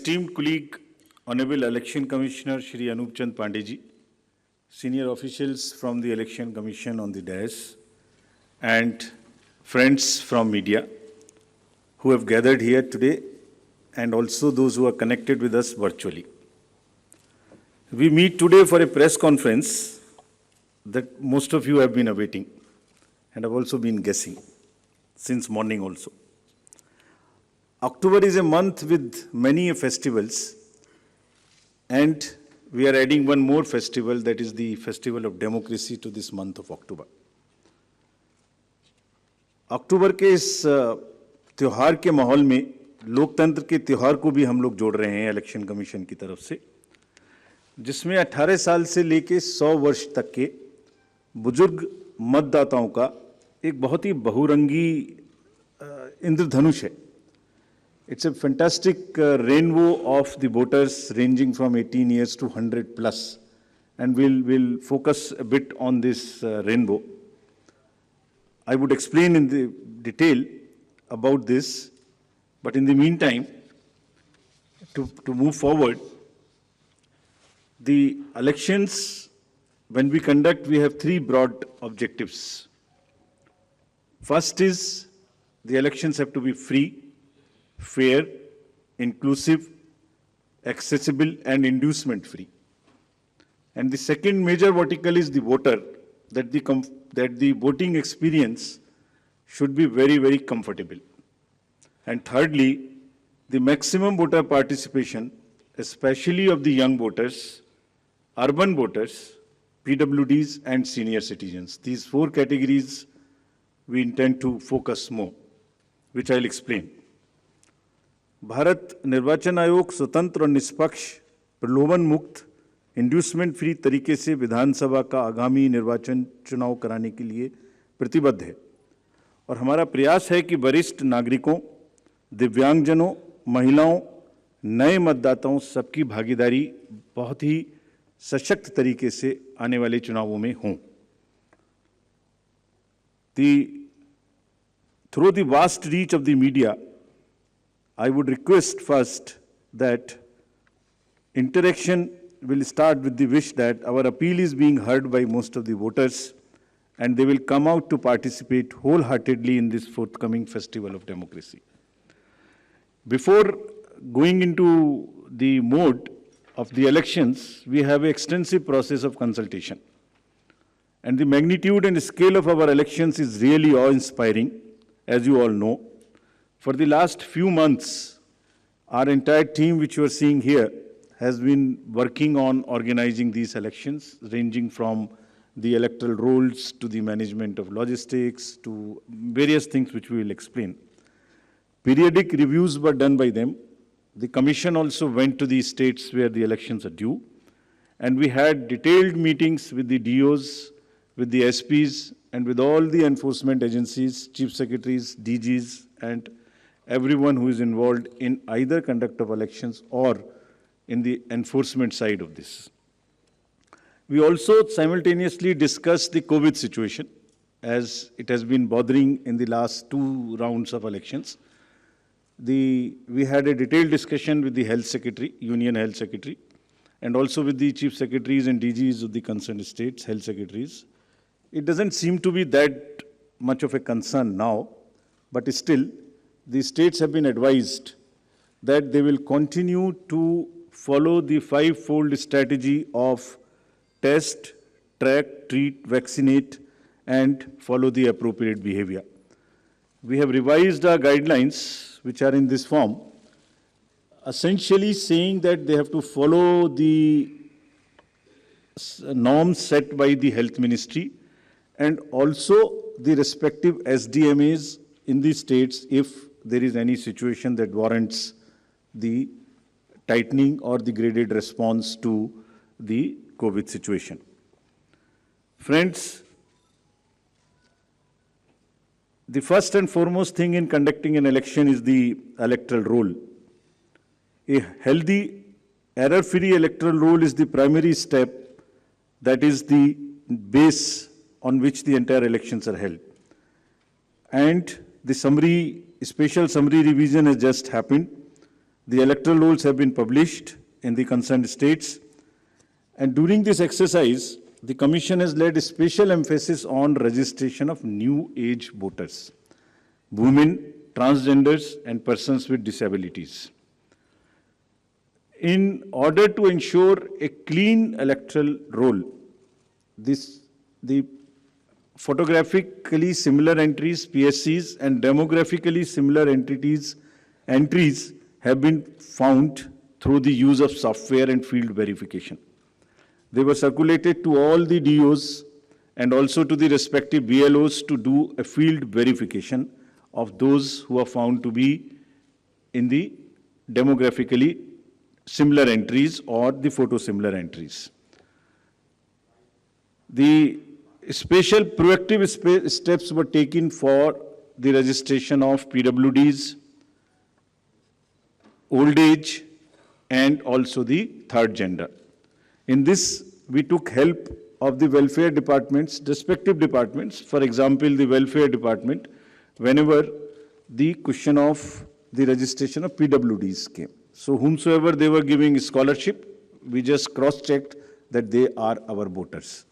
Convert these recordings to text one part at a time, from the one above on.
esteemed colleague, Honorable Election Commissioner Shri Anup Chand Pandey ji, senior officials from the Election Commission on the dais, and friends from media who have gathered here today, and also those who are connected with us virtually. We meet today for a press conference that most of you have been awaiting and have also been guessing since morning also. October is a month with many festivals, and we are adding one more festival, that is the festival of democracy, to this month of October. अक्टूबर के इस त्योहार के माहौल में लोकतंत्र के त्योहार को भी हम लोग जोड़ रहे हैं इलेक्शन कमीशन की तरफ से, जिसमें 18 साल से लेके 100 वर्ष तक के बुजुर्ग मतदाताओं का एक बहुत ही बहुरंगी इंद्रधनुष है. It's a fantastic rainbow of the voters ranging from 18 years to 100 plus, and we'll focus a bit on this rainbow. I would explain in the detail about this, but in the meantime, to move forward, the elections, when we conduct, we have three broad objectives. First is the elections have to be free, fair, inclusive, accessible, and inducement-free. And the second major vertical is the voter, that the voting experience should be very, very comfortable. And thirdly, the maximum voter participation, especially of the young voters, urban voters, PWDs, and senior citizens. These four categories we intend to focus more, which I'll explain. Bharat निर्वाचन आयोग स्वतंत्र और निष्पक्ष, प्रलोभन मुक्त, inducement free तरीके से विधानसभा का आगामी निर्वाचन चुनाव कराने के लिए प्रतिबद्ध है, और हमारा प्रयास है कि वरिष्ठ नागरिकों, दिव्यांगजनों, महिलाओं, नए मतदाताओं सबकी भागीदारी बहुत ही सशक्त तरीके से आने वाले चुनावों में हों. Through the vast reach of the media, I would request first that interaction will start with the wish that our appeal is being heard by most of the voters, and they will come out to participate wholeheartedly in this forthcoming festival of democracy. Before going into the mode of the elections, we have an extensive process of consultation. And the magnitude and scale of our elections is really awe-inspiring, as you all know. For the last few months, our entire team, which you are seeing here, has been working on organizing these elections, ranging from the electoral rules to the management of logistics to various things which we will explain. Periodic reviews were done by them. The commission also went to the states where the elections are due, and we had detailed meetings with the DOs, with the SPs, and with all the enforcement agencies, chief secretaries, DGs, and everyone who is involved in either conduct of elections or in the enforcement side of this. We also simultaneously discussed the COVID situation, as it has been bothering in the last 2 rounds of elections. We had a detailed discussion with the Health Secretary, Union Health Secretary, and also with the Chief Secretaries and DGs of the concerned states, Health Secretaries. It doesn't seem to be that much of a concern now, but still, the states have been advised that they will continue to follow the 5-fold strategy of test, track, treat, vaccinate, and follow the appropriate behavior. We have revised our guidelines, which are in this form, essentially saying that they have to follow the norms set by the Health Ministry and also the respective SDMAs in the states if there is any situation that warrants the tightening or the graded response to the COVID situation. Friends, the first and foremost thing in conducting an election is the electoral roll. A healthy, error-free electoral roll is the primary step, that is the base on which the entire elections are held. And the special summary revision has just happened. The electoral rolls have been published in the concerned states. And during this exercise, the Commission has laid a special emphasis on registration of new age voters, women, transgenders, and persons with disabilities. In order to ensure a clean electoral roll, the photographically similar entries, PSCs, and demographically similar entries have been found through the use of software and field verification. They were circulated to all the DOs and also to the respective BLOs to do a field verification of those who are found to be in the demographically similar entries or the photo similar entries. The special proactive steps were taken for the registration of PWDs, old age, and also the third gender. In this, we took help of the welfare departments, respective departments. For example, the welfare department, whenever the question of the registration of PWDs came. So whomsoever they were giving scholarship, we just cross-checked that they are our voters.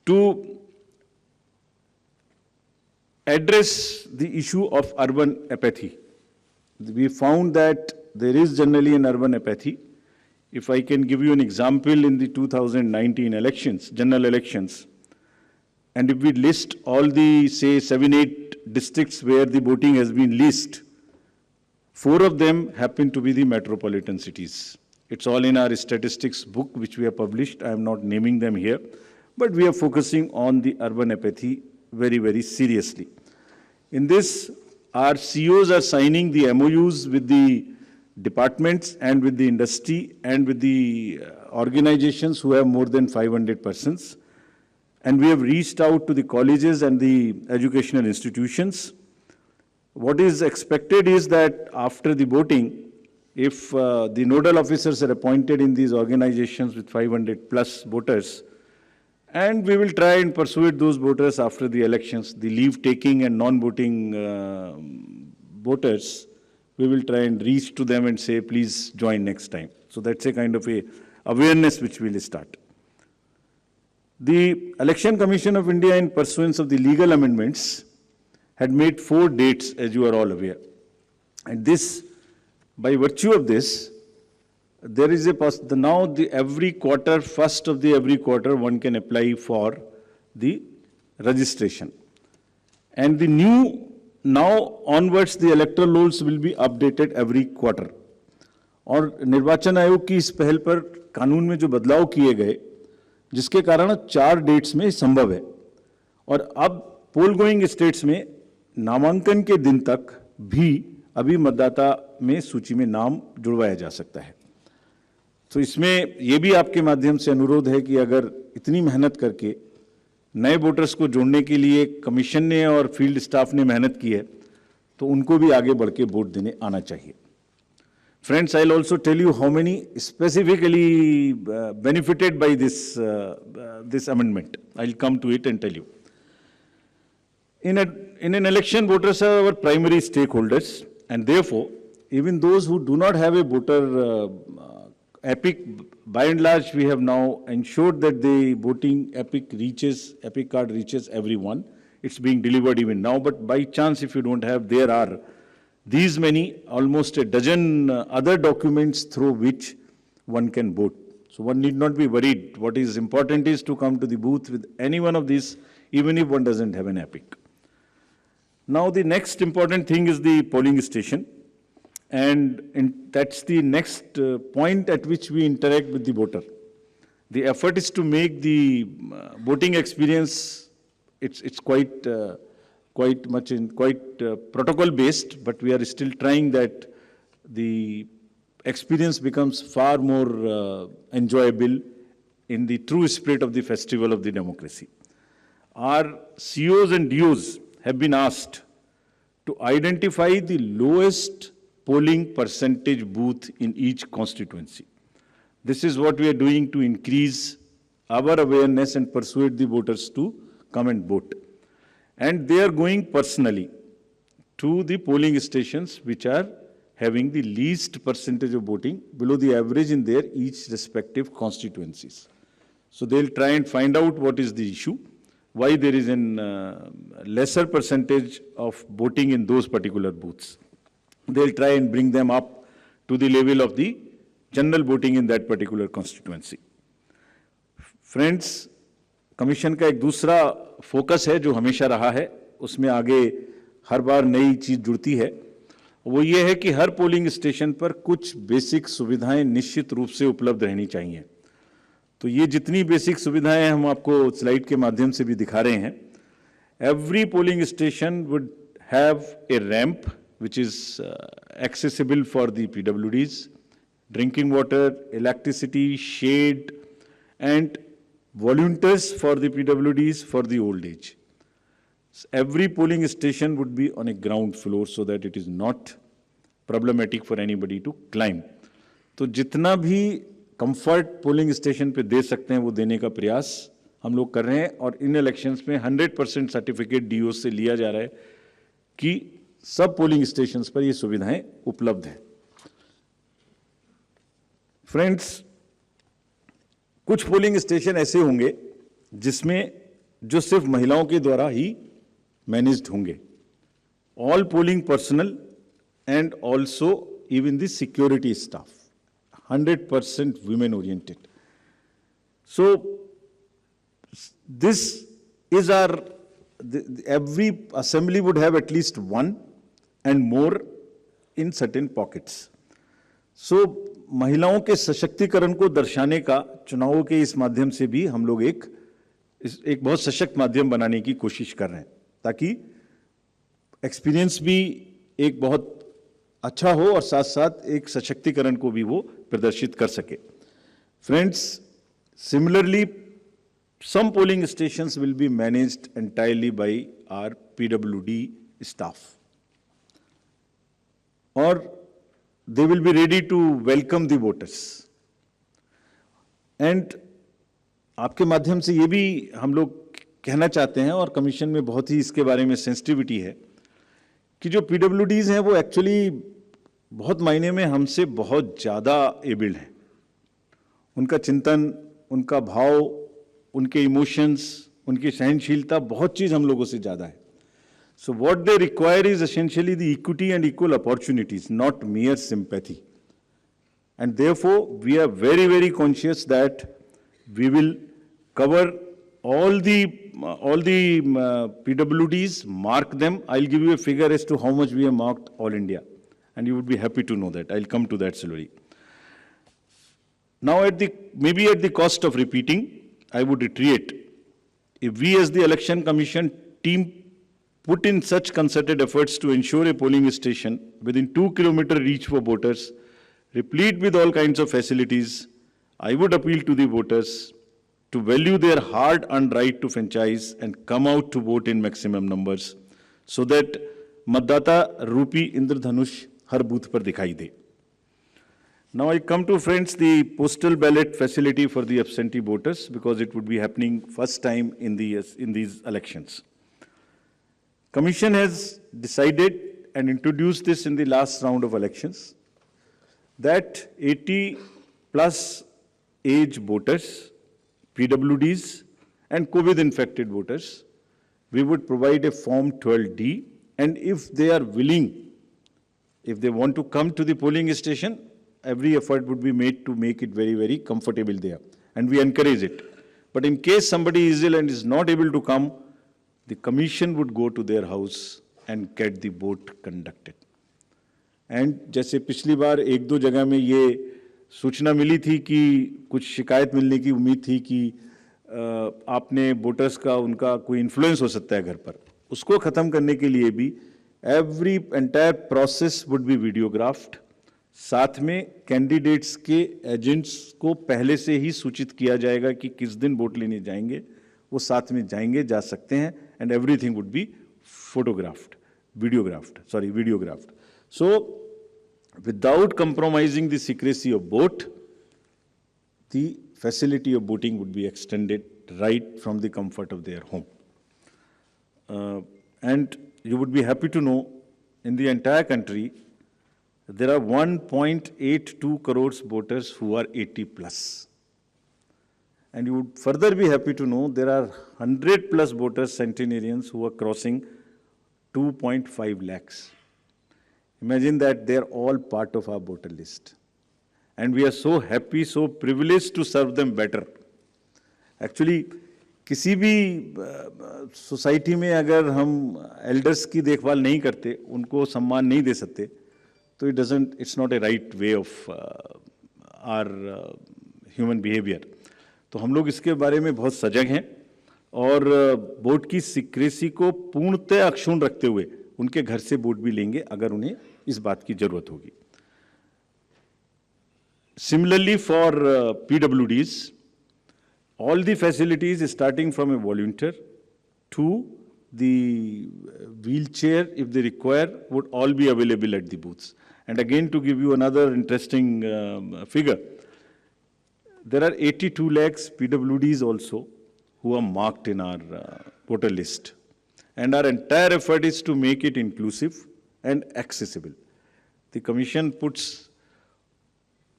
To address the issue of urban apathy, we found that there is generally an urban apathy. If I can give you an example, in the 2019 elections, general elections, and if we list all the, say, 7-8 districts where the voting has been least, 4 of them happen to be the metropolitan cities. It's all in our statistics book, which we have published. I am not naming them here, but we are focusing on the urban apathy very, very seriously. In this, our CEOs are signing the MOUs with the departments and with the industry and with the organizations who have more than 500 persons. And we have reached out to the colleges and the educational institutions. What is expected is that after the voting, if the nodal officers are appointed in these organizations with 500 plus voters, and we will try and persuade those voters after the elections, the leave-taking and non-voting voters, we will try and reach to them and say, please join next time. So that's a kind of a awareness which we will start. The Election Commission of India, in pursuance of the legal amendments, had made 4 dates, as you are all aware. And this, by virtue of this, there is a now every quarter, first of the every quarter, one can apply for the registration. And the new, now onwards, the electoral rolls will be updated every quarter. और निर्वाचन आयोग की इस पहल पर कानून में जो बदलाव किए गए, जिसके कारण 4 डेट्स में संभव है, और अब पोल गोइंग स्टेट्स में नामांकन के दिन तक भी अभी मतदाता में सूची में नाम जुड़वाया जा सकता है. तो इसमें ये भी आपके माध्यम से अनुरोध है कि अगर इतनी मेहनत करके नए वोटर्स को जोड़ने के लिए कमीशन ने और फील्ड स्टाफ ने मेहनत की है, तो उनको भी आगे बढ़ के वोट देने आना चाहिए. Friends, I'll also tell you how many specifically benefited by this amendment. I'll come to it and tell you. In an election, voters are our primary stakeholders, and therefore, even those who do not have a voter epic, by and large, we have now ensured that the voting epic card reaches everyone. It's being delivered even now, but by chance, if you don't have, there are these many, almost a dozen other documents through which one can vote. So one need not be worried. What is important is to come to the booth with any one of these, even if one doesn't have an epic. Now the next important thing is the polling station. And that's the next point at which we interact with the voter. The effort is to make the voting experience, it's quite protocol based, but we are still trying that the experience becomes far more enjoyable in the true spirit of the festival of the democracy. Our COs and DOs have been asked to identify the lowest polling percentage booth in each constituency. This is what we are doing to increase our awareness and persuade the voters to come and vote. And they are going personally to the polling stations which are having the least percentage of voting below the average in their each respective constituencies. So they'll try and find out what is the issue, why there is an lesser percentage of voting in those particular booths. They'll try and bring them up to the level of the general voting in that particular constituency. Friends, commission का एक दूसरा focus है जो हमेशा रहा है, उसमें आगे हर बार नई चीज जुड़ती है, वो ये है कि हर पोलिंग स्टेशन पर कुछ बेसिक सुविधाएं निश्चित रूप से उपलब्ध रहनी चाहिए। तो ये जितनी बेसिक सुविधाएं हम आपको स्लाइड के माध्यम से भी दिखा रहे हैं, every polling station would have a ramp which is accessible for the PWDs, drinking water, electricity, shade, and volunteers for the PWDs for the old age. So every polling station would be on a ground floor so that it is not problematic for anybody to climb. तो जितना भी comfort polling station पे दे सकते हैं वो देने का प्रयास हम लोग कर रहे हैं, और इन इलेक्शंस में 100% सर्टिफिकेट डीओ से लिया जा रहा है कि सब पोलिंग स्टेशंस पर ये सुविधाएं उपलब्ध हैं। फ्रेंड्स, कुछ पोलिंग स्टेशन ऐसे होंगे जिसमें जो सिर्फ महिलाओं के द्वारा ही मैनेज्ड होंगे, all polling personal and also even the security staff 100% women oriented. So this is our, every assembly would have at least one and more in certain pockets. So महिलाओं के सशक्तिकरण को दर्शाने का चुनावों के इस माध्यम से भी हम लोग एक बहुत सशक्त माध्यम बनाने की कोशिश कर रहे हैं, ताकि एक्सपीरियंस भी एक बहुत अच्छा हो और साथ साथ एक सशक्तिकरण को भी वो प्रदर्शित कर सके। Friends, similarly some polling stations will be managed entirely by our PWD staff, or they will be ready to welcome the voters. And आपके माध्यम से ये भी हम लोग कहना चाहते हैं, और कमीशन में बहुत ही इसके बारे में सेंसिटिविटी है, कि जो PWDs हैं वो एक्चुअली बहुत मायने में हमसे बहुत ज़्यादा एबल्ड हैं। उनका चिंतन, उनका भाव, उनके इमोशंस, उनकी सहनशीलता, बहुत चीज़ हम लोगों से ज़्यादा है। So what they require is essentially the equity and equal opportunities, not mere sympathy. And therefore, we are very, very conscious that we will cover all the PWDs, mark them. I'll give you a figure as to how much we have marked all India, and you would be happy to know that. I'll come to that slowly. Now, maybe at the cost of repeating, I would reiterate, if we as the Election Commission team put in such concerted efforts to ensure a polling station within 2-kilometer reach for voters, replete with all kinds of facilities, I would appeal to the voters to value their hard-earned right to franchise and come out to vote in maximum numbers, so that Matdata Rupi Indradhanush har booth par dikhai de. Now I come to, friends, the postal ballot facility for the absentee voters, because it would be happening first time in these elections. Commission has decided and introduced this in the last round of elections, that 80 plus age voters, PWDs and COVID infected voters, we would provide a form 12D, and if they are willing, if they want to come to the polling station, every effort would be made to make it very, very comfortable there, and we encourage it. But in case somebody is ill and is not able to come, the commission would go to their house and get the vote conducted. And जैसे पिछली बार एक दो जगह में ये सूचना मिली थी कि कुछ शिकायत मिलने की उम्मीद थी कि आपने वोटर्स का उनका कोई इन्फ्लुएंस हो सकता है घर पर, उसको ख़त्म करने के लिए भी every entire process would be videographed. साथ में कैंडिडेट्स के एजेंट्स को पहले से ही सूचित किया जाएगा कि किस दिन वोट लेने जाएंगे, वो साथ में जाएंगे, जा सकते हैं, and everything would be videographed. So, without compromising the secrecy of vote, the facility of voting would be extended right from the comfort of their home. And you would be happy to know, in the entire country, there are 1.82 crores voters who are 80 plus. And you would further be happy to know there are 100 plus voters, centenarians, who are crossing 2.5 lakhs. Imagine that they're all part of our voter list. And we are so happy, so privileged to serve them better. Actually, किसी भी society में अगर हम elders की देखभाल नहीं करते, उनको सम्मान नहीं दे सकते, तो it's not a right way of our human behaviour. तो हम लोग इसके बारे में बहुत सजग हैं और वोट की सीक्रेसी को पूर्णतः अक्षुण्ण रखते हुए उनके घर से वोट भी लेंगे अगर उन्हें इस बात की जरूरत होगी. Similarly, for PWDs, all the facilities starting from a volunteer to the wheelchair, if they require, would all be available at the booths. And again, to give you another interesting figure, there are 82 lakhs PWDs also who are marked in our voter list. And our entire effort is to make it inclusive and accessible. The Commission puts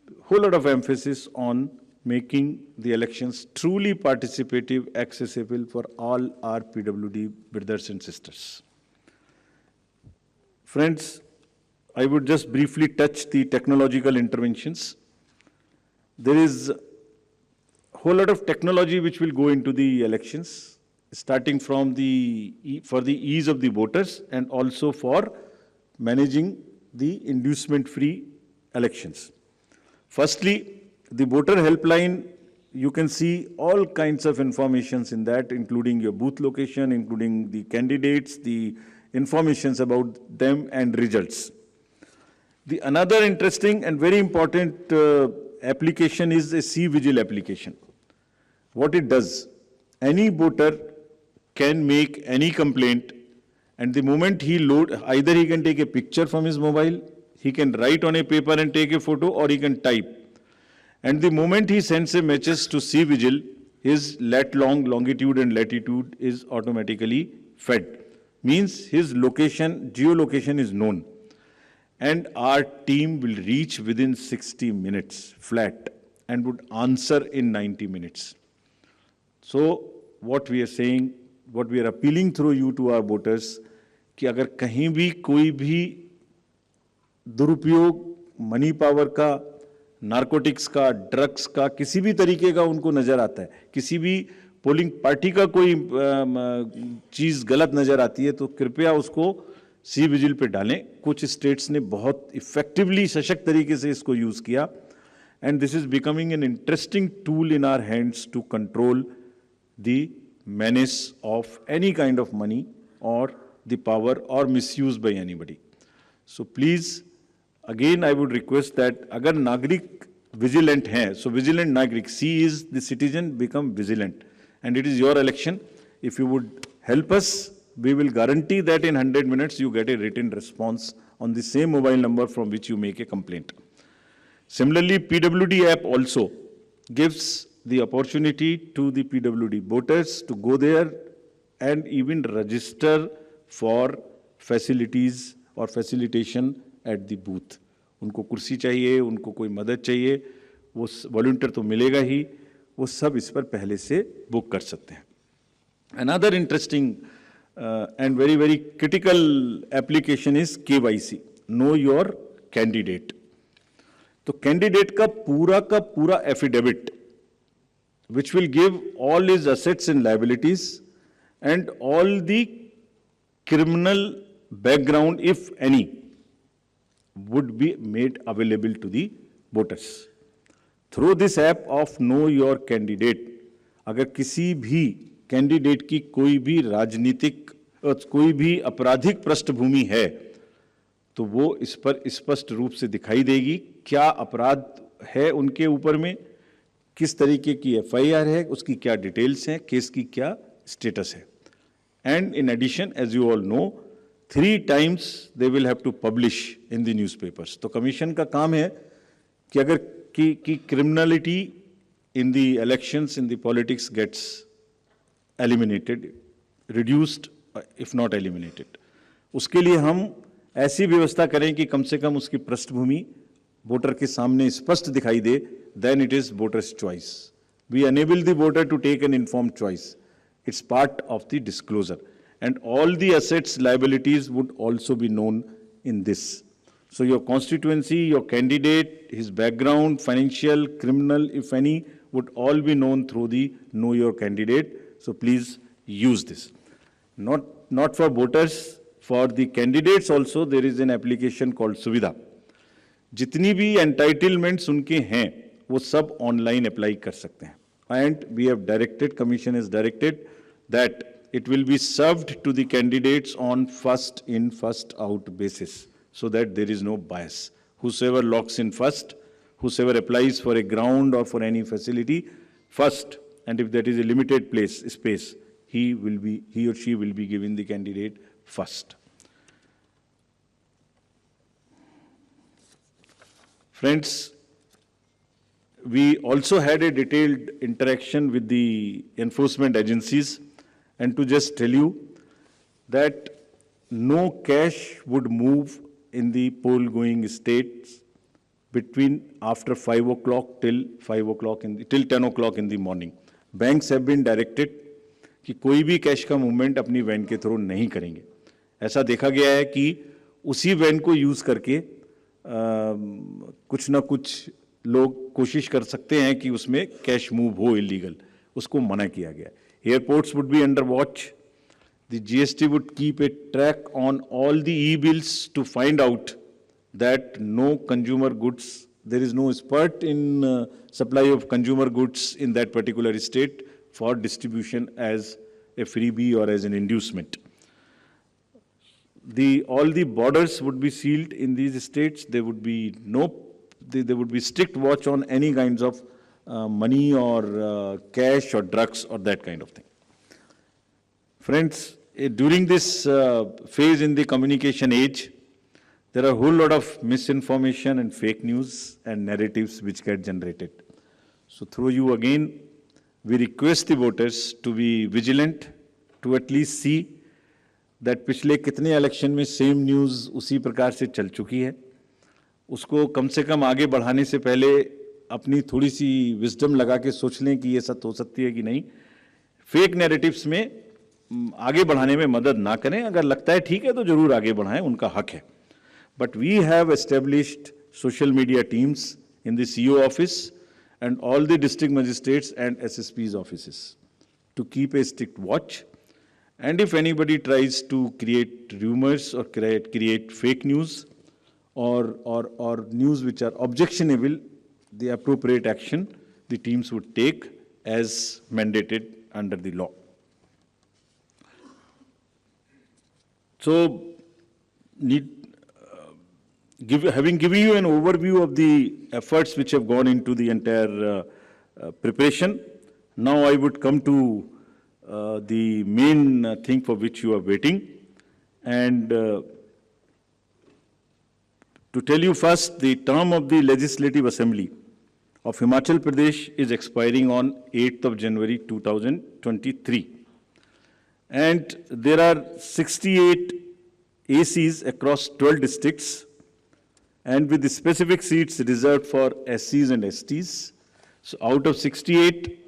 a whole lot of emphasis on making the elections truly participative, accessible for all our PWD brothers and sisters. Friends, I would just briefly touch the technological interventions. There is a whole lot of technology which will go into the elections, starting from for the ease of the voters and also for managing the inducement-free elections. Firstly, the voter helpline, you can see all kinds of informations in that, including your booth location, including the candidates, the informations about them and results. The another interesting and very important application is a C-Vigil application. What it does, any voter can make any complaint, and the moment he either he can take a picture from his mobile, he can write on a paper and take a photo, or he can type. And the moment he sends a message to C-Vigil, his longitude and latitude is automatically fed. Means his location, geolocation is known. And our team will reach within 60 minutes flat and would answer in 90 minutes. So what we are saying, what we are appealing through you to our voters, कि अगर कहीं भी कोई भी दुरुपयोग money power का, narcotics का, drugs का, किसी भी तरीके का उनको नजर आता है, किसी भी पोलिंग पार्टी का कोई चीज गलत नजर आती है, तो कृपया उसको सी विजिल पे डालें. कुछ स्टेट्स ने बहुत इफेक्टिवली सशक्त तरीके से इसको यूज किया, and this is becoming an interesting tool in our hands to control the menace of any kind of money or the power or misuse by anybody. So please, again I would request that agar nagrik vigilant hai, so vigilant nagrik, C is the citizen become vigilant, and it is your election. If you would help us, we will guarantee that in 100 minutes you get a written response on the same mobile number from which you make a complaint. Similarly, PWD app also gives the opportunity to the PWD voters to go there and even register for facilities or facilitation at the booth. उनको कुर्सी चाहिए, उनको कोई मदद चाहिए, वो volunteer तो मिलेगा ही, वो सब इस पर पहले से बुक कर सकते हैं. Another interesting and very, very critical application is KYC, Know Your Candidate. तो कैंडिडेट का पूरा affidavit, which will give all his assets and liabilities and all the criminal background, if any, would be made available to the voters. Through this app of Know Your Candidate, अगर किसी भी candidate की कोई भी राजनीतिक कोई भी आपराधिक पृष्ठभूमि है, तो वो इस पर स्पष्ट रूप से दिखाई देगी क्या अपराध है उनके ऊपर में, किस तरीके की एफआईआर है, उसकी क्या डिटेल्स हैं, केस की क्या स्टेटस है. And in addition, as you all know, 3 times they will have to publish in the newspapers. तो कमीशन का काम है कि अगर की criminality in the elections, in the politics gets eliminated, reduced if not eliminated, उसके लिए हम ऐसी व्यवस्था करें कि कम से कम उसकी पृष्ठभूमि वोटर के सामने स्पष्ट दिखाई दे, then it is voter's choice. We enable the voter to take an informed choice. It's part of the disclosure. And all the assets, liabilities would also be known in this. So your constituency, your candidate, his background, financial, criminal, if any, would all be known through the Know Your Candidate. So please use this. Not for voters, for the candidates also, there is an application called Suvidha. जितनी भी entitlements उनके हैं वो सब online apply कर सकते हैं. And we have directed, commission is directed that it will be served to the candidates on first in, first out basis, so that there is no bias. Whosoever locks in first, whosoever applies for a ground or for any facility first, and if that is a limited space, he or she will be given the candidate first. Friends, we also had a detailed interaction with the enforcement agencies. And to just tell you that no cash would move in the poll-going states between after 5 o'clock till 10 o'clock in the morning. Banks have been directed कि कोई भी cash का movement अपनी van के through नहीं करेंगे. ऐसा देखा गया है कि उसी वैन को यूज करके कुछ ना कुछ लोग कोशिश कर सकते हैं कि उसमें कैश मूव हो इलीगल, उसको मना किया गया है. Airports would be under watch. The GST would keep a track on all the e-bills to find out that no consumer goods, there is no spurt in supply of consumer goods in that particular state for distribution as a freebie or as an inducement. All the borders would be sealed in these states. There would be there would be strict watch on any kinds of money or cash or drugs or that kind of thing. Friends, during this phase in the communication age, there are a whole lot of misinformation and fake news and narratives which get generated. So through you again, we request the voters to be vigilant, to at least see that पिछले कितने election में same news उसी प्रकार से चल चुकी है, उसको कम से कम आगे बढ़ाने से पहले अपनी थोड़ी सी विजडम लगा के सोच लें कि ये सच हो सकती है कि नहीं. फेक नैरेटिव्स में आगे बढ़ाने में मदद ना करें. अगर लगता है ठीक है तो जरूर आगे बढ़ाएं, उनका हक है. But we have established social media teams in the CO office and all the district magistrates and SSPs offices to keep a strict watch. And if anybody tries to create rumours और create fake news or news which are objectionable, the appropriate action the teams would take as mandated under the law. So, having given you an overview of the efforts which have gone into the entire preparation, now I would come to the main thing for which you are waiting. And to tell you first, the term of the Legislative Assembly of Himachal Pradesh is expiring on 8th of January 2023. And there are 68 ACs across 12 districts, and with the specific seats reserved for SCs and STs. So out of 68,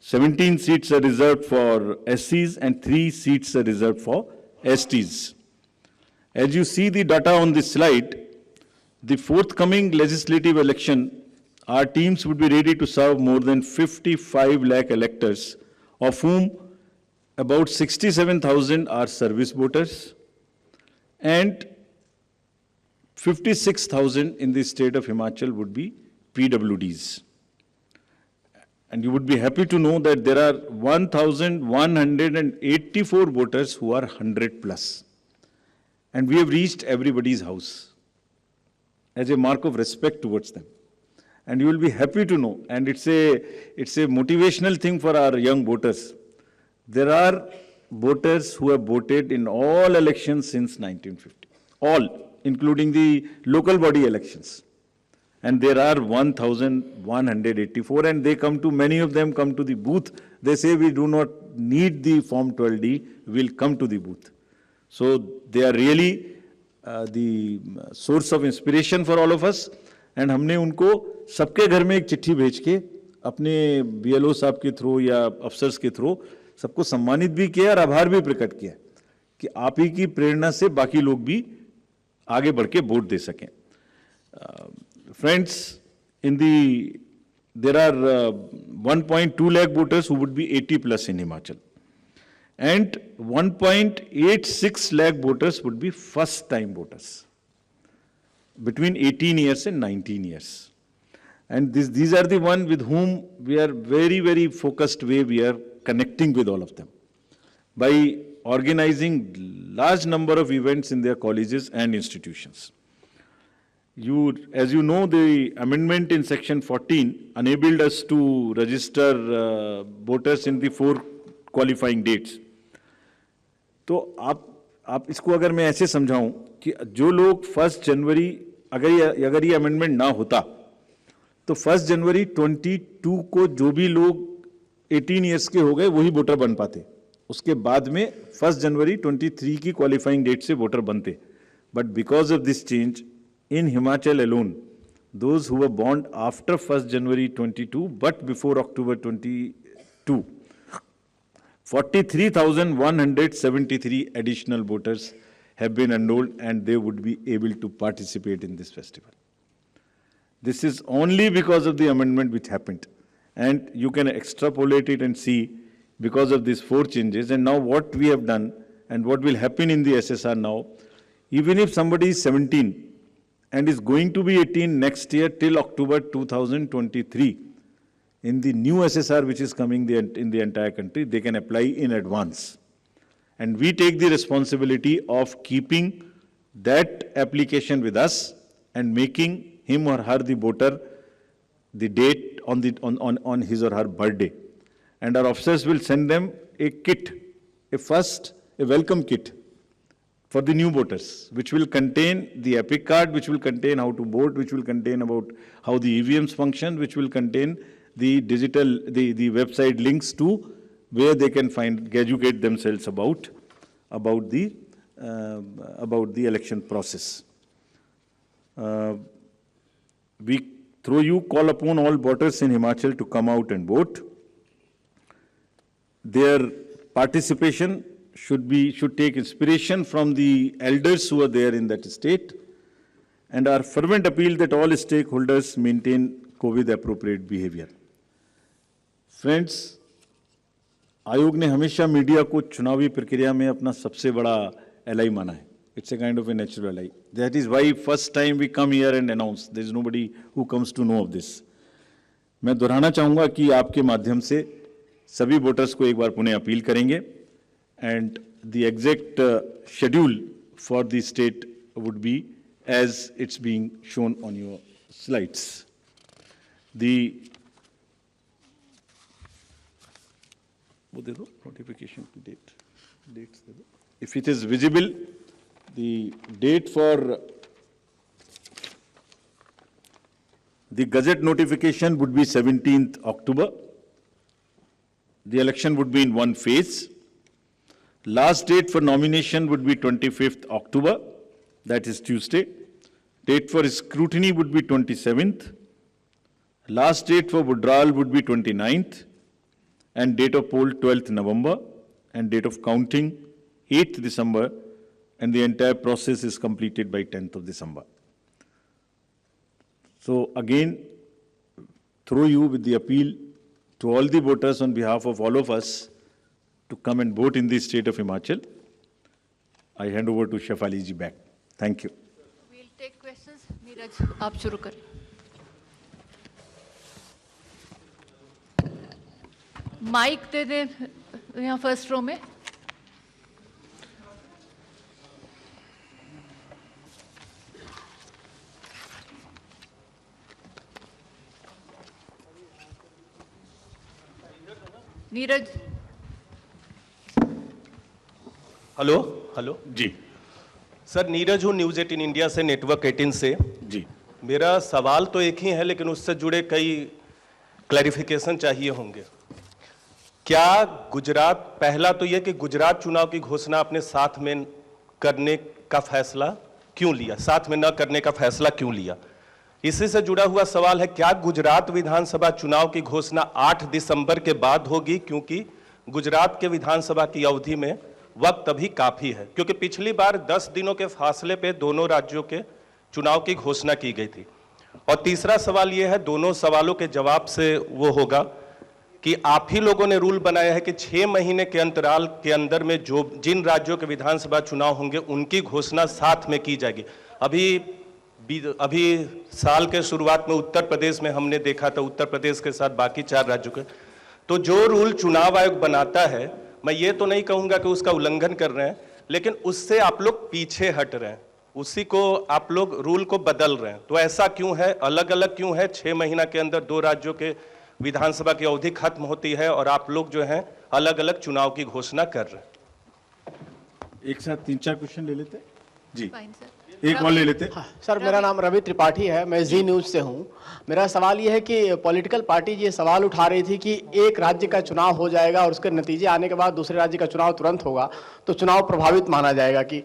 17 seats are reserved for SCs and 3 seats are reserved for STs. As you see the data on this slide, the forthcoming legislative election, our teams would be ready to serve more than 55 lakh electors, of whom about 67,000 are service voters and 56,000 in the state of Himachal would be PWDs. And you would be happy to know that there are 1,184 voters who are 100 plus. And we have reached everybody's house as a mark of respect towards them. And you will be happy to know, and it's a motivational thing for our young voters. There are voters who have voted in all elections since 1950, all, including the local body elections. And there are 1,184, and many of them come to the booth. They say we do not need the Form 12D, we'll come to the booth. So they are really the source of inspiration for all of us, and हमने उनको सबके घर में एक चिट्ठी भेज के अपने BLO साहब के थ्रू या अफसर्स के थ्रू सबको सम्मानित भी किया और आभार भी प्रकट किया कि आप ही की प्रेरणा से बाकी लोग भी आगे बढ़ के वोट दे सकें. Friends, there are 1.2 lakh voters who would be 80 plus in Himachal, and 1.86 lakh voters would be first time voters between 18 years and 19 years. And these are the one with whom we are very focused way we are connecting with all of them by organizing large number of events in their colleges and institutions. As you know, the amendment in section 14 enabled us to register voters in the 4 qualifying dates. तो आप इसको अगर मैं ऐसे समझाऊं कि जो लोग 1 जनवरी अगर ये अमेंडमेंट ना होता तो 1 जनवरी 22 को जो भी लोग 18 इयर्स के हो गए वही वोटर बन पाते. उसके बाद में 1 जनवरी 23 की क्वालिफाइंग डेट से वोटर बनते. But because of this change in Himachal alone, those who were born after 1st January 22 but before October 22, 43,173 additional voters have been enrolled and they would be able to participate in this festival. This is only because of the amendment which happened, and you can extrapolate it and see because of these 4 changes. And now what we have done and what will happen in the SSR now, even if somebody is 17 and is going to be 18 next year till October 2023, in the new SSR which is coming in the entire country, they can apply in advance. And we take the responsibility of keeping that application with us and making him or her the voter the date on his or her birthday. And our officers will send them a kit, a welcome kit for the new voters, which will contain the epic card, which will contain how to vote, which will contain about how the EVMs function, which will contain the the website links to where they can educate themselves about the election process. We, through you, call upon all voters in Himachal to come out and vote. Their participation should take inspiration from the elders who are there in that state, and our fervent appeal that all stakeholders maintain COVID appropriate behavior. Friends, आयोग ने हमेशा media को चुनावी प्रक्रिया में अपना सबसे बड़ा एलाई माना है. It's a kind of a natural ally. That is why first time we come here and announce. There is nobody who comes to know of this. मैं दोहराना चाहूँगा कि आपके माध्यम से सभी वोटर्स को एक बार पुनः अपील करेंगे. And the exact schedule for the state would be as it's being shown on your slides. Notification date. If it is visible, the date for the Gazette notification would be 17th October. The election would be in one phase. Last date for nomination would be 25th October, that is Tuesday. Date for scrutiny would be 27th. Last date for withdrawal would be 29th. And date of poll 12th November. And date of counting 8th December. And the entire process is completed by 10th of December. So again, through you with the appeal to all the voters on behalf of all of us, to come and vote in the state of Himachal. I hand over to Shefali ji back. Thank you. We'll take questions. Neeraj, आप शुरू करें. Mic दे दें यहाँ first row में. Neeraj. Hello जी sir, Neeraj हूँ news 18 India से, network 18 से. जी, मेरा सवाल तो एक ही है लेकिन उससे जुड़े कई क्लैरिफिकेशन चाहिए होंगे. क्या गुजरात, पहला तो यह कि गुजरात चुनाव की घोषणा अपने साथ में करने का फैसला क्यों लिया, साथ में न करने का फैसला क्यों लिया। इसी से जुड़ा हुआ सवाल है, क्या गुजरात विधानसभा चुनाव की घोषणा 8 दिसंबर के बाद होगी, क्योंकि गुजरात के विधानसभा की अवधि में वक्त अभी काफी है, क्योंकि पिछली बार 10 दिनों के फासले पे दोनों राज्यों के चुनाव की घोषणा की गई थी। और तीसरा सवाल यह है, दोनों सवालों के जवाब से वो होगा कि आप ही लोगों ने रूल बनाया है कि 6 महीने के अंतराल के अंदर में जो जिन राज्यों के विधानसभा चुनाव होंगे उनकी घोषणा साथ में की जाएगी। अभी साल के शुरुआत में उत्तर प्रदेश में हमने देखा था, उत्तर प्रदेश के साथ बाकी 4 राज्यों के, तो जो रूल चुनाव आयोग बनाता है, मैं ये तो नहीं कहूंगा कि उसका उल्लंघन कर रहे हैं, लेकिन उससे आप लोग पीछे हट रहे हैं, उसी को आप लोग रूल को बदल रहे हैं। तो ऐसा क्यों है, अलग अलग क्यों है? 6 महीना के अंदर 2 राज्यों के विधानसभा की अवधि खत्म होती है और आप लोग जो हैं अलग अलग चुनाव की घोषणा कर रहे हैं। एक साथ 3-4 क्वेश्चन ले लेते हैं जी, फाइन सर। एक और ले लेते हैं। हाँ, सर मेरा नाम रवि त्रिपाठी है, मैं जी न्यूज़ से हूँ। मेरा सवाल ये है कि पॉलिटिकल पार्टी ये सवाल उठा रही थी कि एक राज्य का चुनाव हो जाएगा और उसके नतीजे आने के बाद दूसरे राज्य का चुनाव तुरंत होगा तो चुनाव प्रभावित माना जाएगा, कि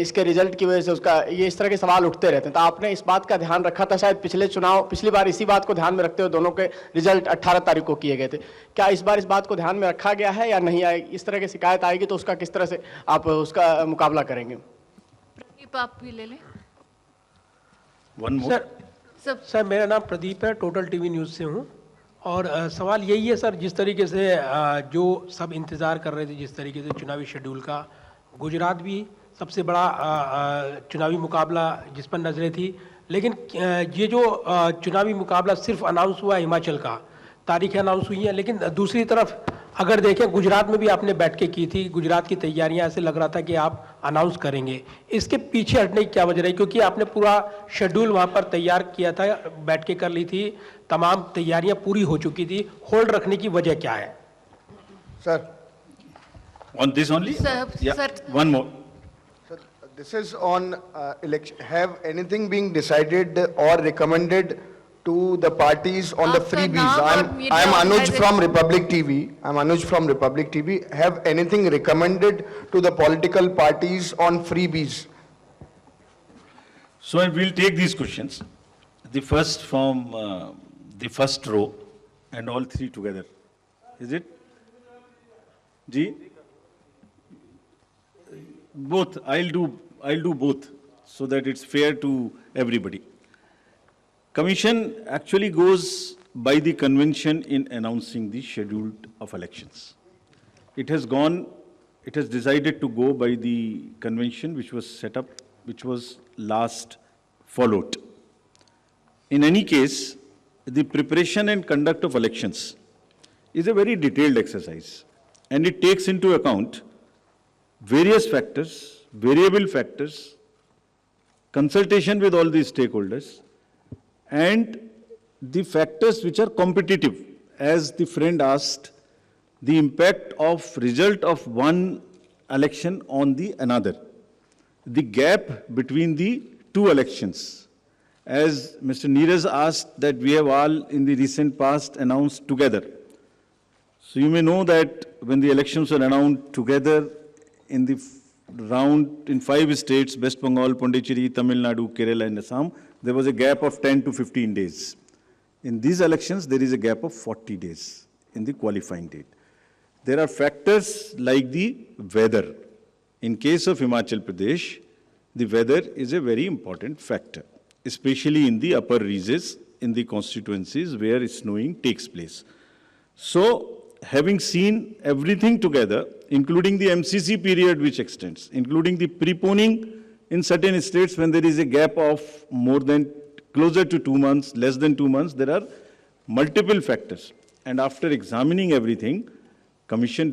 इसके रिजल्ट की वजह से उसका, ये इस तरह के सवाल उठते रहते हैं। तो आपने इस बात का ध्यान रखा था, शायद पिछली बार इसी बात को ध्यान में रखते हुए दोनों के रिजल्ट 18 तारीख को किए गए थे। क्या इस बार इस बात को ध्यान में रखा गया है या नहीं आए? इस तरह की शिकायत आएगी तो उसका किस तरह से आप उसका मुकाबला करेंगे? प्रदीप आप भी ले लें। One more. सर मेरा नाम प्रदीप है, टोटल टीवी न्यूज़ से हूँ। और सवाल यही है सर, जिस तरीके से जो सब इंतज़ार कर रहे थे, जिस तरीके से चुनावी शेड्यूल का, गुजरात भी सबसे बड़ा चुनावी मुकाबला जिस पर नजरें थी, लेकिन ये जो चुनावी मुकाबला सिर्फ अनाउंस हुआ हिमाचल का, तारीखें अनाउंस हुई हैं, लेकिन दूसरी तरफ अगर देखें गुजरात में भी आपने बैठकें की थी, गुजरात की तैयारियां, ऐसे लग रहा था कि आप अनाउंस करेंगे। इसके पीछे हटने की क्या वजह रही? क्योंकि आपने पूरा शेड्यूल वहां पर तैयार किया था, बैठकें कर ली थी, तमाम तैयारियां पूरी हो चुकी थी, होल्ड रखने की वजह क्या है? Sir, On this only? Sir, Yeah, sir. one more. sir, this is on election. Have anything being decided or recommended to the parties on the आपका freebies? नाम और I'm media Anuj organization- from Republic TV. I'm Anuj from Republic TV. Have anything recommended to the political parties on freebies? So I will take these questions. The first from the first row and all 3 together. Is it? Ji? Both. I'll do both so that it's fair to everybody. Commission actually goes by the convention in announcing the schedule of elections. It has decided to go by the convention which was set up, which was last followed. In any case, the preparation and conduct of elections is a very detailed exercise, and it takes into account various factors, variable factors, consultation with all the stakeholders, and the factors which are competitive. As the friend asked, the impact of result of one election on the another, the gap between the 2 elections. As Mr. Neeraj asked, that we have all in the recent past announced together. So you may know that when the elections were announced together in the round in 5 states, West Bengal, Pondicherry, Tamil Nadu, Kerala and Assam, there was a gap of 10 to 15 days. In these elections, there is a gap of 40 days in the qualifying date. There are factors like the weather. In case of Himachal Pradesh, the weather is a very important factor, especially in the upper reaches, in the constituencies where snowing takes place. So, having seen everything together, including the MCC period which extends, including the preponing in certain states when there is a gap of more than, closer to 2 months, less than 2 months, there are multiple factors. And after examining everything, Commission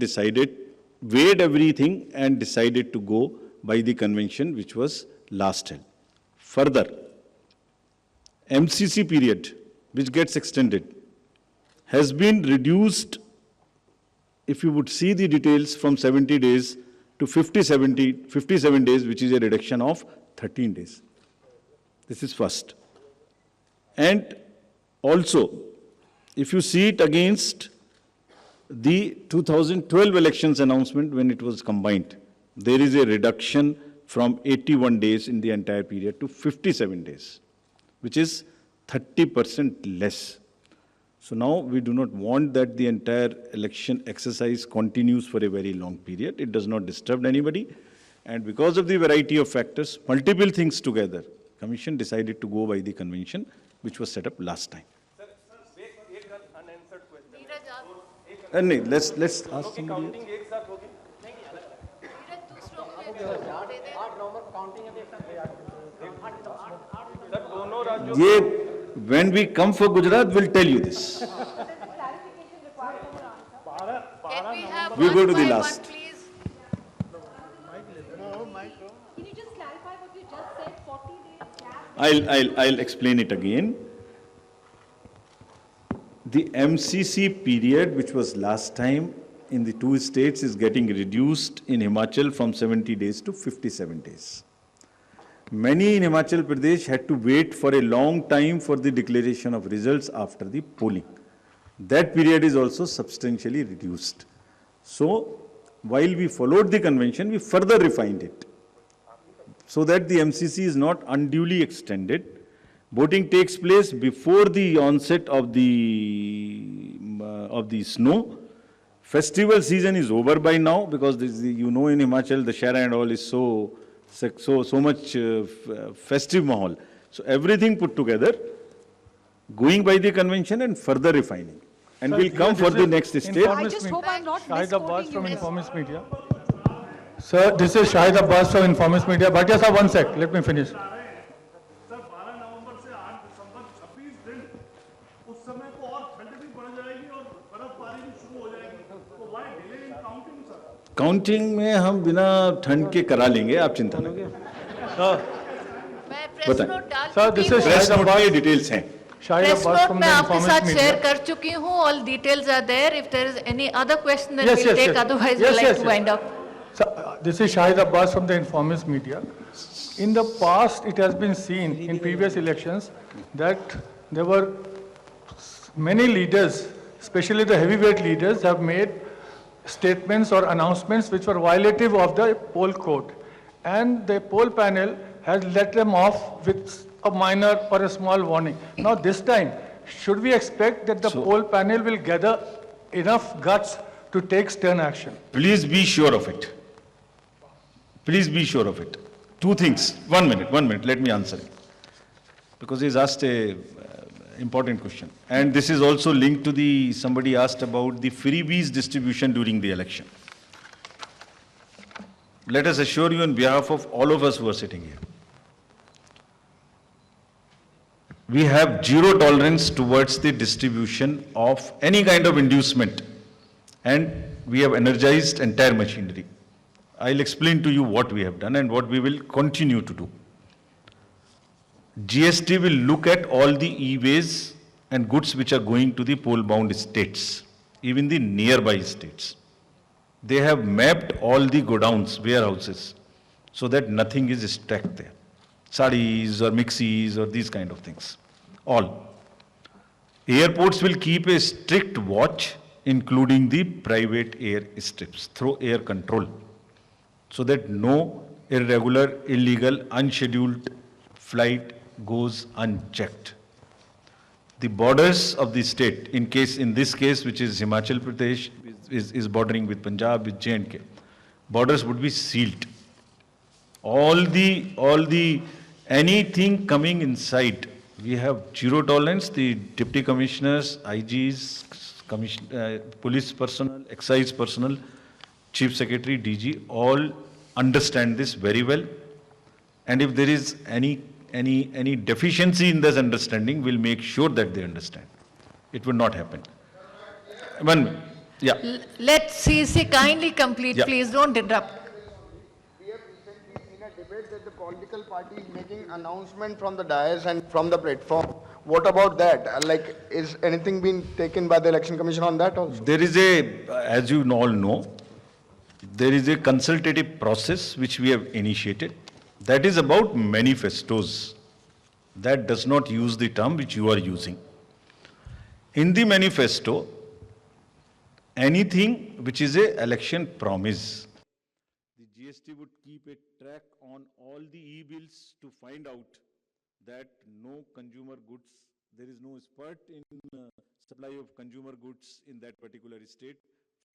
weighed everything and decided to go by the convention which was last held. Further, MCC period, which gets extended, has been reduced, if you would see the details, from 70 days to 57 days, which is a reduction of 13 days. This is first. And also, if you see it against the 2012 elections announcement when it was combined, there is a reduction from 81 days in the entire period to 57 days, which is 30% less. So now we do not want that the entire election exercise continues for a very long period. It does not disturb anybody. And because of the variety of factors, multiple things together, Commission decided to go by the convention which was set up last time. No, let's ask somebody else. When we come for Gujarat, we'll tell you this. Can we have We one go to the by last. one, please? Can you just clarify what you just said, 40 days gap? I'll explain it again. The MCC period, which was last time in the two states, is getting reduced in Himachal from 70 days to 57 days. Many in Himachal Pradesh had to wait for a long time for the declaration of results after the polling. That period is also substantially reduced. So, while we followed the convention, we further refined it so that the MCC is not unduly extended. Voting takes place before the onset of the snow. Festival season is over by now because this, you know, in Himachal the Shara and all is so much festive mahal. So everything put together, going by the convention and further refining. And we'll come for the next stage. I just hope I'm not misquoting you. from Informist Media. Sir, this is Shahid Abbas from Informist Media. But just have 1 sec, let me finish. Sir 12 नवंबर से 8 दिसंबर 26 दिन उस समय को और ठंड भी बढ़ जाएगी और बर्फबारी भी शुरू हो जाएगी तो why delay in counting sir counting में हम बिना ठंड के करा लेंगे आप चिंता न करें मैं प्रेस बताएं। नोट डाल Sir, चुकी this हूँ। is प्रेस नोट में ये डिटेल्स हैं Shahid press Abbas note from मैं the आपके साथ Informist शेयर Media. कर चुकी हूँ. All details are there. If there is any other question, then Yes, we'll yes, take. yes. Otherwise, Yes, we'd like yes, to yes. wind up. So, this is Shahid Abbas from the Informist Media. In the past, it has been seen in previous elections that there were many leaders, especially the heavyweight leaders, have made statements or announcements which were violative of the poll code. And the poll panel has let them off with a minor or a small warning. Now, this time, should we expect that the poll panel will gather enough guts to take stern action? Please be sure of it. Please be sure of it. Two things. 1 minute, let me answer it. Because he's asked a important question. And this is also linked to the, somebody asked about the freebies distribution during the election. Let us assure you on behalf of all of us who are sitting here, we have zero tolerance towards the distribution of any kind of inducement. And we have energized entire machinery. I'll explain to you what we have done and what we will continue to do. GST will look at all the e-ways and goods which are going to the poll-bound states, even the nearby states. They have mapped all the godowns, warehouses, so that nothing is stacked there. Saris or mixies or these kind of things. All. Airports will keep a strict watch, including the private air strips, through air control, so that no irregular, illegal, unscheduled flight goes unchecked. The borders of the state, in this case, which is Himachal Pradesh, is bordering with Punjab, with J&K, borders would be sealed. Anything coming inside, we have zero tolerance. The deputy commissioners, IGs, police personnel, excise personnel, chief secretary, DG, all understand this very well. And if there is any deficiency in this understanding, we'll make sure that they understand. It will not happen. Yeah. Let CC kindly complete, Yeah. please. Don't interrupt. We have recently seen a debate that the political party is making announcement from the dais and from the platform. What about that? Like, is anything being taken by the Election Commission on that also? There is as you all know, there is a consultative process which we have initiated. That is about manifestos. That does not use the term which you are using. In the manifesto, anything which is a election promise, the GST would keep a track on all the e-bills to find out that no consumer goods, there is no spurt in supply of consumer goods in that particular state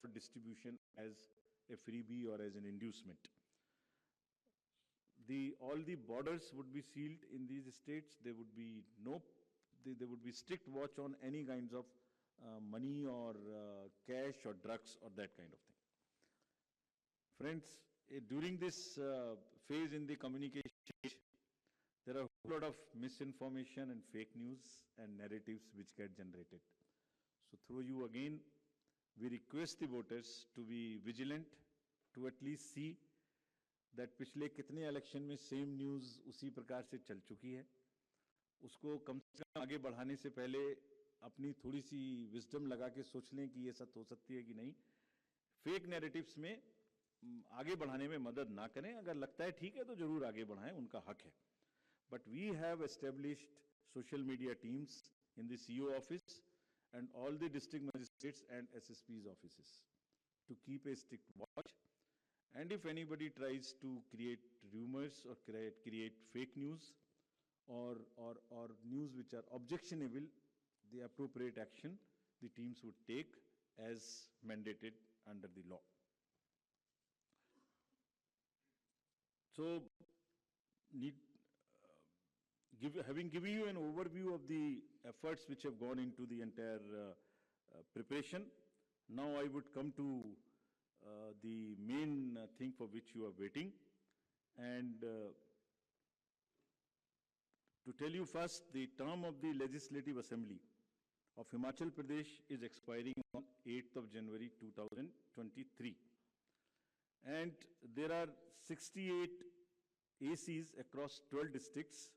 for distribution as a freebie or as an inducement. All the borders would be sealed in these states. There would be there would be strict watch on any kinds of money or cash or drugs or that kind of thing. Friends, during this phase in the communication, there are a whole lot of misinformation and fake news and narratives which get generated. So through you again, we request the voters to be vigilant, to at least see that पिछले कितने election में same news उसी प्रकार से चल चुकी है, उसको कम से कम आगे बढ़ाने से पहले अपनी थोड़ी सी विजडम लगा के सोच लें कि ये सत्य हो सकती है कि नहीं. फेक नैरेटिव्स में आगे बढ़ाने में मदद ना करें. अगर लगता है ठीक है तो जरूर आगे बढ़ाएं, उनका हक है. But we have established social media teams in the CO office and all the district magistrates and SSP's offices to keep a strict watch. And if anybody tries to create rumors or create fake news or news which are objectionable, the appropriate action the teams would take as mandated under the law. So, having given you an overview of the efforts which have gone into the entire preparation, now I would come to the main thing for which you are waiting. And to tell you first, the term of the Legislative Assembly of Himachal Pradesh is expiring on 8th of January 2023. And there are 68 ACs across 12 districts,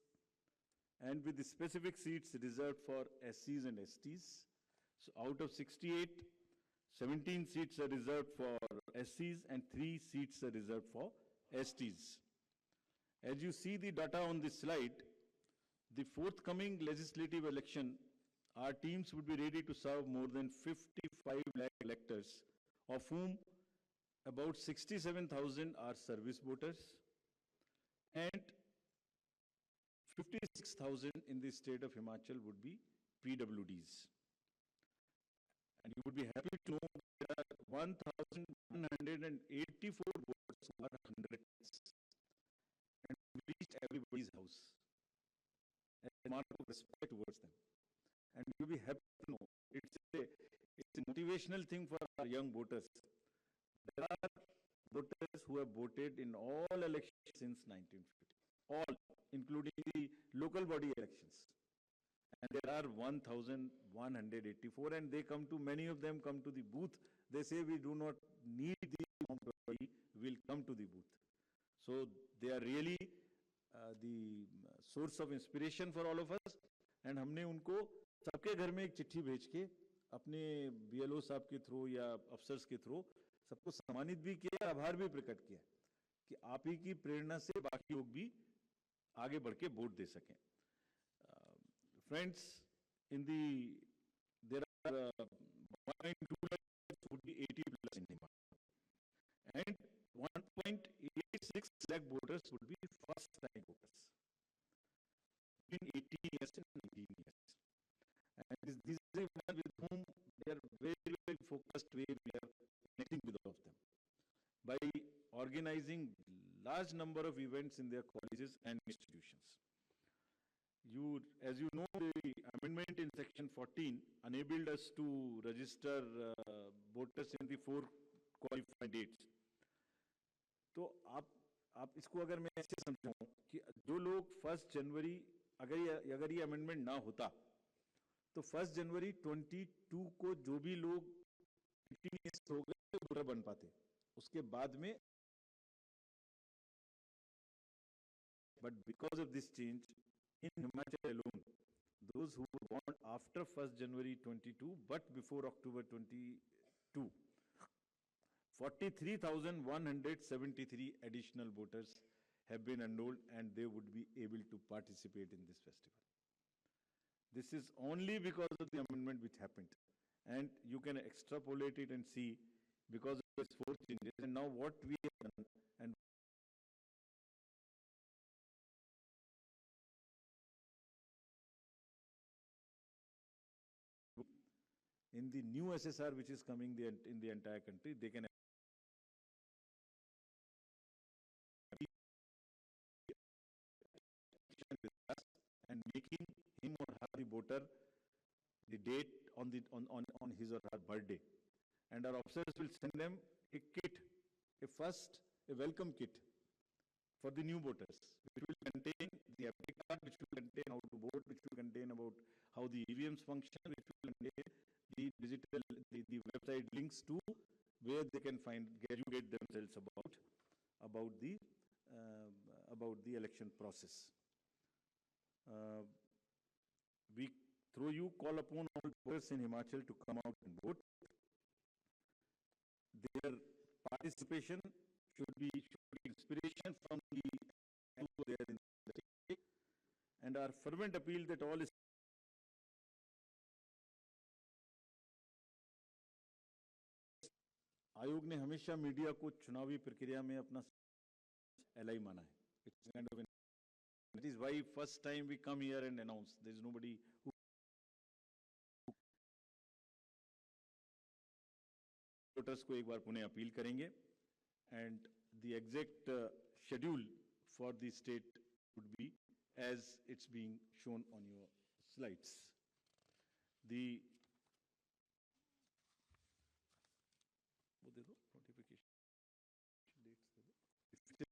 and with the specific seats reserved for SCs and STs. So out of 68, 17 seats are reserved for SCs and 3 seats are reserved for STs. As you see the data on this slide, the forthcoming legislative election, our teams would be ready to serve more than 55 lakh electors, of whom about 67,000 are service voters and 56,000 in the state of Himachal would be PWDs. And you would be happy to know that there are 1,184 voters who are 100 and we reached everybody's house as a mark of respect towards them. And you'll be happy to know it's a motivational thing for our young voters. There are voters who have voted in all elections since 1950, all, including the local body elections. And there are 1,184, and they come to, many of them come to the booth. They say, we do not need the body, we'll come to the booth. So they are really the source of inspiration for all of us. And हमने उनको सबके घर में एक चिट्ठी भेज के अपने BLO साहब के थ्रू या अफसर्स के थ्रू सबको सम्मानित भी किया, आभार भी प्रकट किया कि आप ही की प्रेरणा से बाकी लोग भी आगे बढ़ के वोट दे सकें. Friends, there are 1.2 lakhs would be 80 plus in Himachal, and 1.86 lakh voters would be first time voters between 18 years and 19 years. And these are the ones with whom we are very, very focused way we are connecting with all of them by organizing large number of events in their colleges and institutions. As you know, the amendment in section 14 enabled us to register voters in the 4 qualified dates. तो आप इसको अगर मैं ऐसे समझाऊं कि जो लोग 1 जनवरी अगर ये अमेंडमेंट ना होता तो 1 जनवरी 22 को जो भी लोग 18 ईयर्स हो गए वोटर बन पाते, उसके बाद में. But because of this change, in Himachal alone, those who were born after 1st January 22 but before October 22, 43,173 additional voters have been enrolled and they would be able to participate in this festival. This is only because of the amendment which happened. And you can extrapolate it and see, because There's 4 changes, and now what we have done, and in the new SSR which is coming in the entire country, they can with us and making him or her the voter the date on his or her birthday, and our officers will send them a kit, a welcome kit for the new voters, which will contain the epic card, which will contain how to vote, which will contain about how the EVMs function, which will contain the digital, the website links to where they can educate themselves about the election process. We, through you, call upon all voters in Himachal to come out and vote. Their participation should be inspiration from the people there in the state, and our fervent appeal that all is आयोग ने हमेशा media को चुनावी प्रक्रिया में अपना ally माना है. It's kind of that is why first time we come here and announce. There is nobody who voters को एक बार पुनः अपील करेंगे, and the exact schedule for the state would be as it's being shown on your slides. The वो दे दो notification dates दे दो.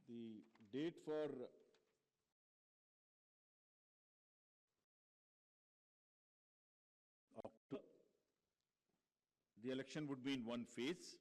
The date for October, the election would be in one phase.